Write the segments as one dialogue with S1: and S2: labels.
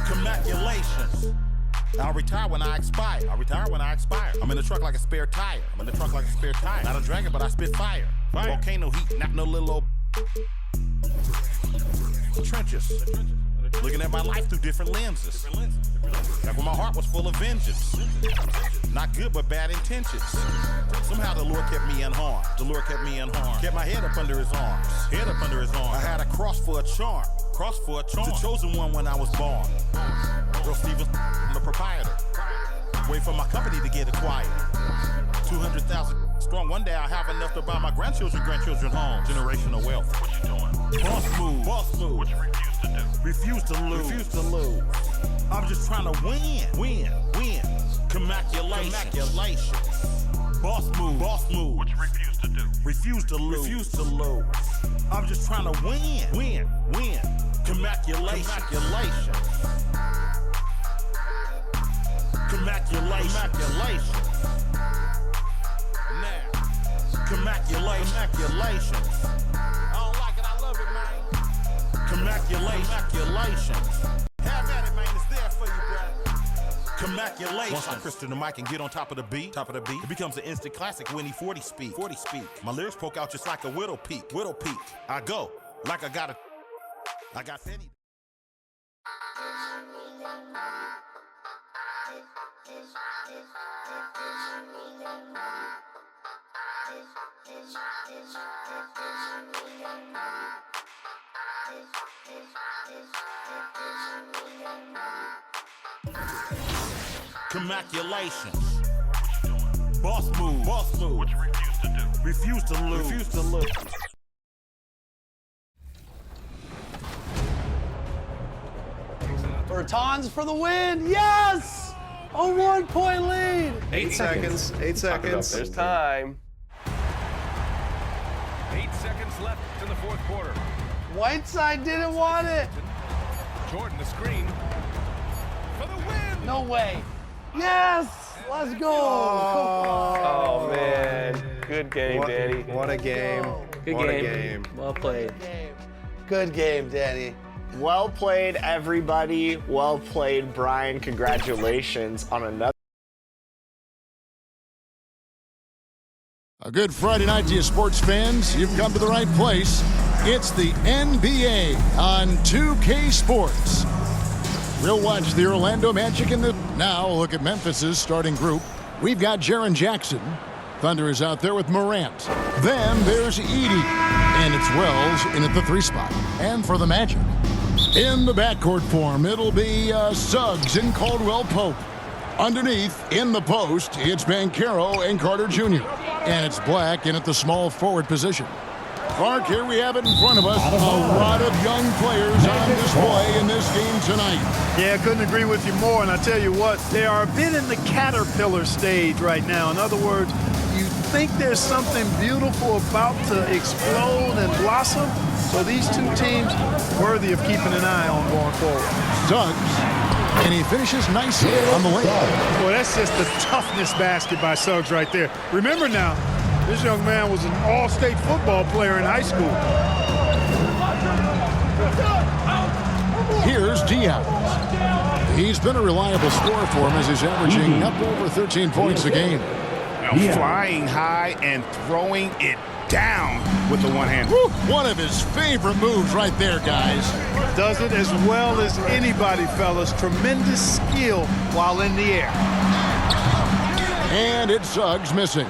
S1: Congratulations. I'll retire when I expire. I'm in the truck like a spare tire. Not a dragon, but I spit fire. Volcano heat, not no little old trenches. Looking at my life through different lenses. Like when my heart was full of vengeance. Not good, but bad intentions. Somehow the Lord kept me unharmed. Kept my head up under his arms. I had a cross for a charm. The chosen one when I was born. Earl Stevens, I'm the proprietor. Wait for my company to get acquired. 200,000 strong. One day I'll have enough to buy my grandchildren homes. Generational wealth.
S2: What you doing?
S1: Boss move.
S2: What you refuse to do?
S1: Refuse to lose. I'm just trying to win. Congratulations. Boss move.
S2: What you refuse to do?
S1: Refuse to lose. I'm just trying to win. Congratulations. Now, congratulations. I don't like it, I love it, man. Congratulations. Have at it, man, it's there for you, bro. Congratulations. Once I crystal the mic and get on top of the beat, it becomes an instant classic when he 40 speak. My lyrics poke out just like a widow peak. I go like I got Fetty. Congratulations. Boss move.
S2: What you refuse to do?
S1: Refuse to lose.
S3: Bertans for the win. Yes! A 1-point lead.
S4: 8 seconds.
S5: There's time.
S2: 8 seconds left in the fourth quarter.
S3: Whiteside didn't want it.
S2: Jordan, the screen for the win.
S3: No way. Yes! Let's go.
S5: Oh, man. Good game, Danny.
S4: What a game.
S5: Good game. Well played.
S3: Good game, Danny.
S6: Well played, everybody. Well played, Brian. Congratulations on another.
S7: A good Friday night to you, sports fans. You've come to the right place. It's the NBA on 2K Sports. We'll watch the Orlando Magic in the... Now, look at Memphis's starting group. We've got Jaren Jackson. Thunder is out there with Morant. Then there's Edey. And it's Wells in at the 3 spot. And for the Magic, in the backcourt form, it'll be Suggs and Caldwell Pope. Underneath, in the post, it's Banchero and Carter Jr. And it's Black in at the small forward position. Clark, here we have it in front of us. A lot of young players on display in this game tonight.
S8: Yeah, I couldn't agree with you more. And I tell you what, they are a bit in the caterpillar stage right now. In other words, you think there's something beautiful about to explode and blossom. So these two teams worthy of keeping an eye on going forward.
S7: Suggs, and he finishes nicely on the layup.
S8: Boy, that's just the toughness basket by Suggs right there. Remember now, this young man was an all-state football player in high school.
S7: Here's Diaz. He's been a reliable scorer for him as he's averaging up over 13 points a game.
S9: Now flying high and throwing it down with the one hand.
S7: One of his favorite moves right there, guys.
S8: Does it as well as anybody, fellas. Tremendous skill while in the air.
S7: And it's Suggs missing.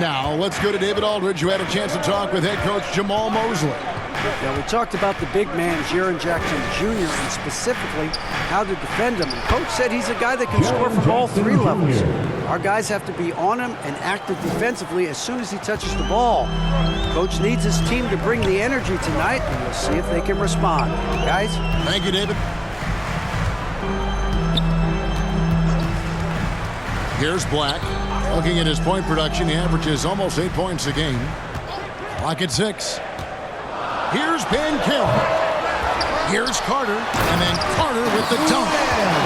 S7: Now, let's go to David Aldridge, who had a chance to talk with head coach Jamal Mosley.
S10: Yeah, we talked about the big man, Jaren Jackson Jr., and specifically how to defend him. And Coach said he's a guy that can score from all 3 levels. Our guys have to be on him and active defensively as soon as he touches the ball. Coach needs his team to bring the energy tonight, and we'll see if they can respond. Guys?
S7: Thank you, David. Here's Black. Looking at his point production, he averages almost 8 points a game. Clock at 6. Here's Banchero. Here's Carter, and then Carter with the dunk.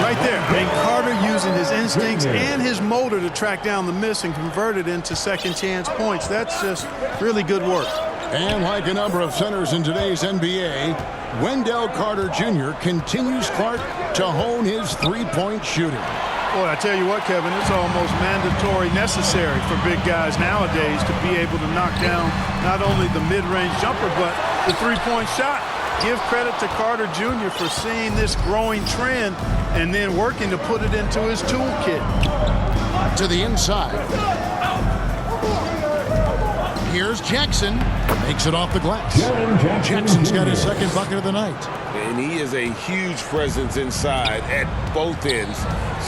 S8: Right there. And Carter using his instincts and his motor to track down the miss and convert it into second chance points. That's just really good work.
S7: And like a number of centers in today's NBA, Wendell Carter Jr. continues, Clark, to hone his three-point shooting.
S8: Boy, I tell you what, Kevin, it's almost mandatory necessary for big guys nowadays to be able to knock down not only the mid-range jumper, but the three-point shot. Give credit to Carter Jr. for seeing this growing trend and then working to put it into his toolkit.
S7: To the inside. Here's Jackson. Makes it off the glass. Jackson's got his second bucket of the night.
S9: And he is a huge presence inside at both ends.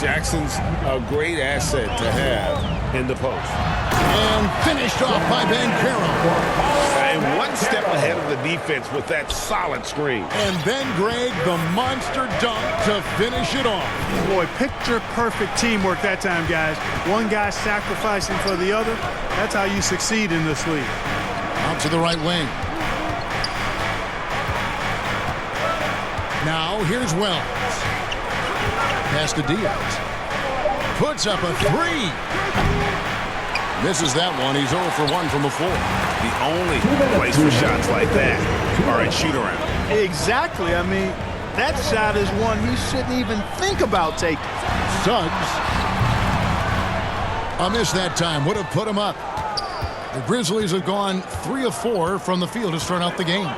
S9: Jackson's a great asset to have in the post.
S7: And finished off by Banchero.
S9: And one step ahead of the defense with that solid screen.
S7: And then Greg, the monster dunk to finish it off.
S8: Boy, picture-perfect teamwork that time, guys. One guy sacrificing for the other. That's how you succeed in this league.
S7: Out to the right wing. Now here's Wells. Pass to Diaz. Puts up a three. Misses that one. He's 0 for 1 from the floor.
S9: The only place for shots like that are at shoot-around.
S8: Exactly. I mean, that shot is one he shouldn't even think about taking.
S7: Suggs. A miss that time. Would have put him up. The Grizzlies have gone 3 of 4 from the field to start out the game.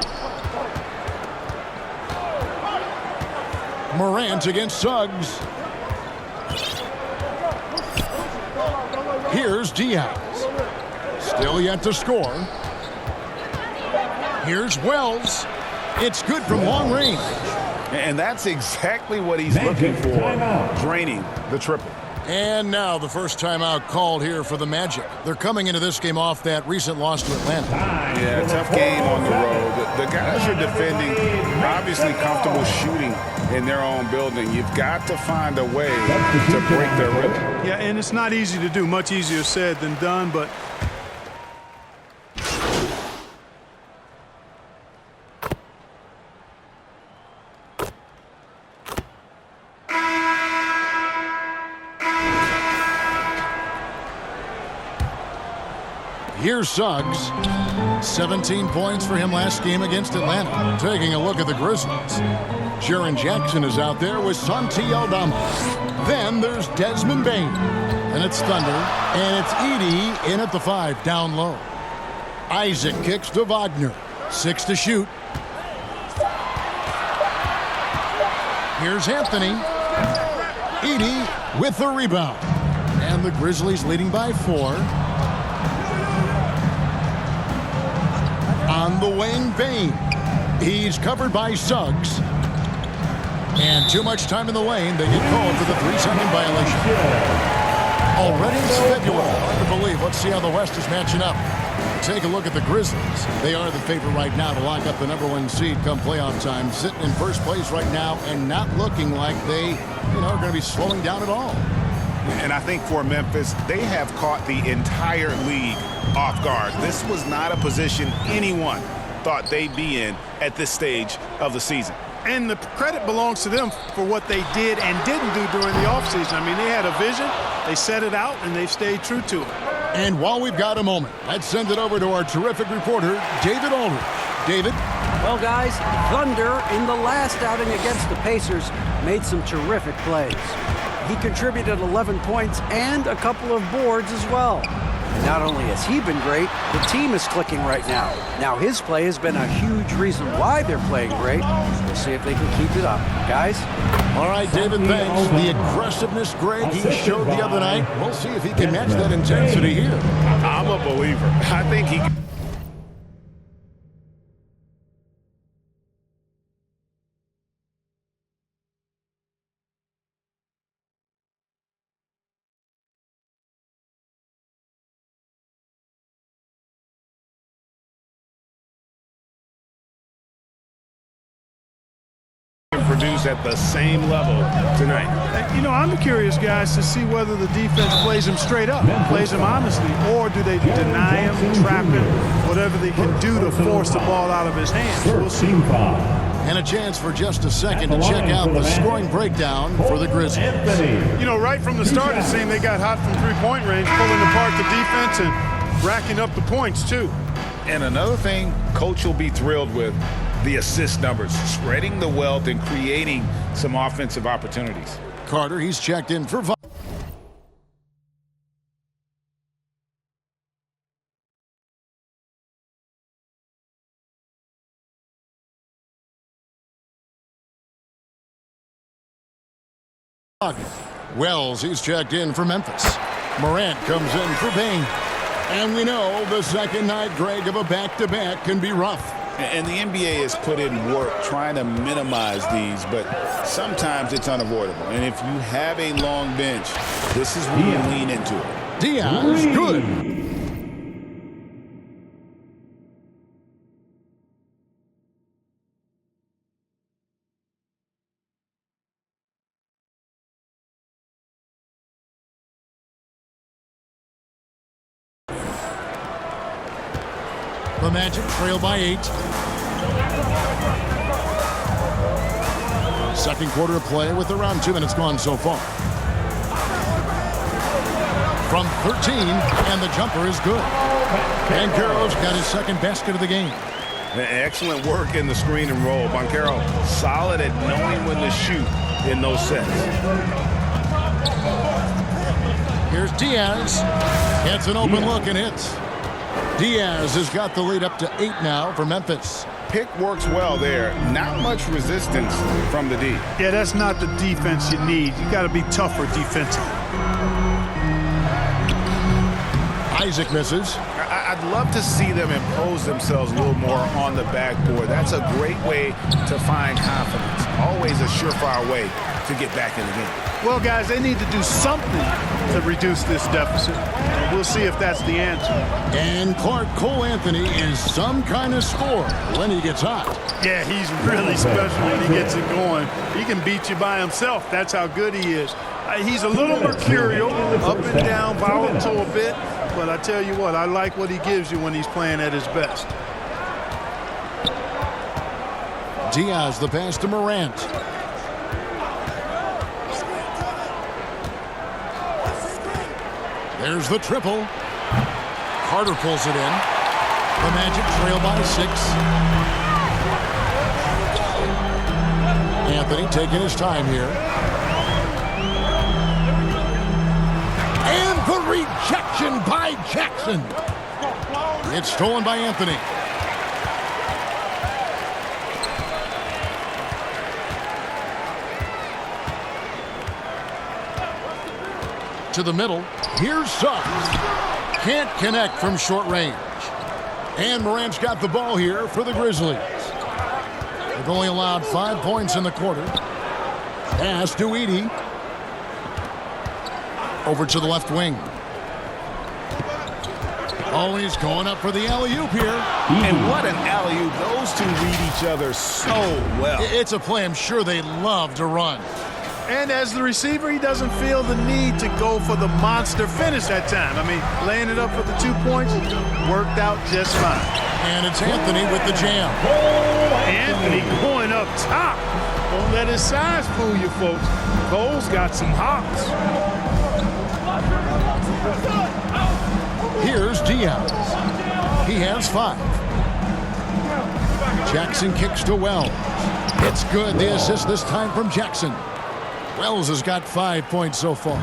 S7: Morant against Suggs. Here's Diaz. Still yet to score. Here's Wells. It's good from long range.
S9: And that's exactly what he's looking for, draining the triple.
S7: And now the first timeout called here for the Magic. They're coming into this game off that recent loss to Atlanta.
S9: Yeah, tough game on the road. The guys are defending, obviously comfortable shooting in their own building. You've got to find a way to break their rhythm.
S8: Yeah, and it's not easy to do. Much easier said than done, but
S7: here's Suggs. 17 points for him last game against Atlanta. Taking a look at the Grizzlies. Jaren Jackson is out there with Santi Aldama. Then there's Desmond Bane. And it's Thunder. And it's Edey in at the 5, down low. Isaac kicks to Wagner. 6 to shoot. Here's Anthony. Edey with the rebound. And the Grizzlies leading by 4. On the wing, Bane. He's covered by Suggs. And too much time in the lane. They get called for the 3-second violation. Already it's February. Hard to believe. Let's see how the West is matching up. Take a look at the Grizzlies. They are the favorite right now to lock up the #1 seed come playoff time. Sitting in first place right now and not looking like they, are going to be slowing down at all.
S9: And I think for Memphis, they have caught the entire league off guard. This was not a position anyone thought they'd be in at this stage of the season.
S8: And the credit belongs to them for what they did and didn't do during the offseason. I mean, they had a vision, they set it out, and they've stayed true to it.
S7: And while we've got a moment, let's send it over to our terrific reporter, David Aldridge. David?
S10: Well, guys, Thunder in the last outing against the Pacers made some terrific plays. He contributed 11 points and a couple of boards as well. And not only has he been great, the team is clicking right now. Now, his play has been a huge reason why they're playing great. We'll see if they can keep it up. Guys?
S7: All right, David, thanks. The aggressiveness, Greg, he showed the other night. We'll see if he can match that intensity here.
S9: I'm a believer. I think he can. Produce at the same level tonight.
S8: I'm curious, guys, to see whether the defense plays him straight up, plays him honestly, or do they deny him, trap him, whatever whatever they can do to force the ball out of his hands. We'll see.
S7: And a chance for just a second to check out the scoring breakdown for the Grizzlies.
S8: You know, right from the start, it seemed they got hot from three-point range, pulling apart the defense and racking up the points, too.
S9: And another thing Coach will be thrilled with, the assist numbers, spreading the wealth and creating some offensive opportunities.
S7: Carter, he's checked in for Wells, he's checked in for Memphis. Morant comes in for Bain. And we know the second night, Greg, of a back-to-back can be rough.
S9: And the NBA has put in work trying to minimize these, but sometimes it's unavoidable. And if you have a long bench, this is when you lean into it.
S7: Diaz, good. The Magic trail by 8. Second quarter of play with around 2 minutes gone so far. From 13, and the jumper is good. Banchero's got his second basket of the game.
S9: Excellent work in the screen and roll. Banchero solid at knowing when to shoot in those sets.
S7: Here's Diaz. Gets an open look and hits. Diaz has got the lead up to 8 now for Memphis.
S9: Pick works well there. Not much resistance from the D.
S8: Yeah, that's not the defense you need. You got to be tougher defensively.
S7: Isaac misses.
S9: I'd love to see them impose themselves a little more on the backboard. That's a great way to find confidence. Always a surefire way to get back in the game.
S8: Well, guys, they need to do something to reduce this deficit. And we'll see if that's the answer.
S7: And Clark Cole Anthony is some kind of scorer when he gets hot.
S8: Yeah, he's really special when he gets it going. He can beat you by himself. That's how good he is. He's a little mercurial, up and down, volatile a bit. But I tell you what, I like what he gives you when he's playing at his best.
S7: Diaz the pass to Morant. There's the triple. Carter pulls it in. The Magic trail by 6. Anthony taking his time here. And the rejection by Jackson. It's stolen by Anthony. To the middle. Here's Suggs. Can't connect from short range. And Morant's got the ball here for the Grizzlies. They've only allowed 5 points in the quarter. Pass to Edey. Over to the left wing. Oh, he's going up for the alley-oop here.
S9: And what an alley-oop. Those two read each other so well.
S7: It's a play I'm sure they love to run.
S8: And as the receiver, he doesn't feel the need to go for the monster finish that time. I mean, laying it up for the 2 points worked out just fine.
S7: And it's Anthony with the jam.
S8: Anthony going up top. Don't let his size fool you, folks. Cole's got some hops.
S7: Here's Diaz. He has 5. Jackson kicks to Wells. It's good. The assist this time from Jackson. Wells has got 5 points so far.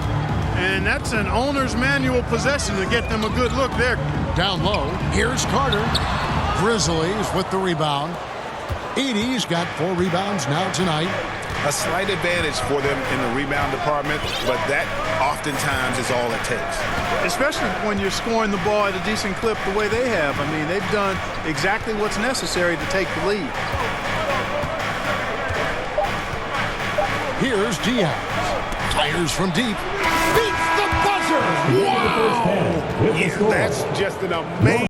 S8: And that's an owner's manual possession to get them a good look there.
S7: Down low, here's Carter. Grizzlies with the rebound. Edey's got 4 rebounds now tonight.
S9: A slight advantage for them in the rebound department, but that oftentimes is all it takes.
S8: Especially when you're scoring the ball at a decent clip the way they have. I mean, they've done exactly what's necessary to take the lead.
S7: Here's Diaz. Fires from deep. Beats the buzzer!
S9: Wow! Yeah, that's just an amazing...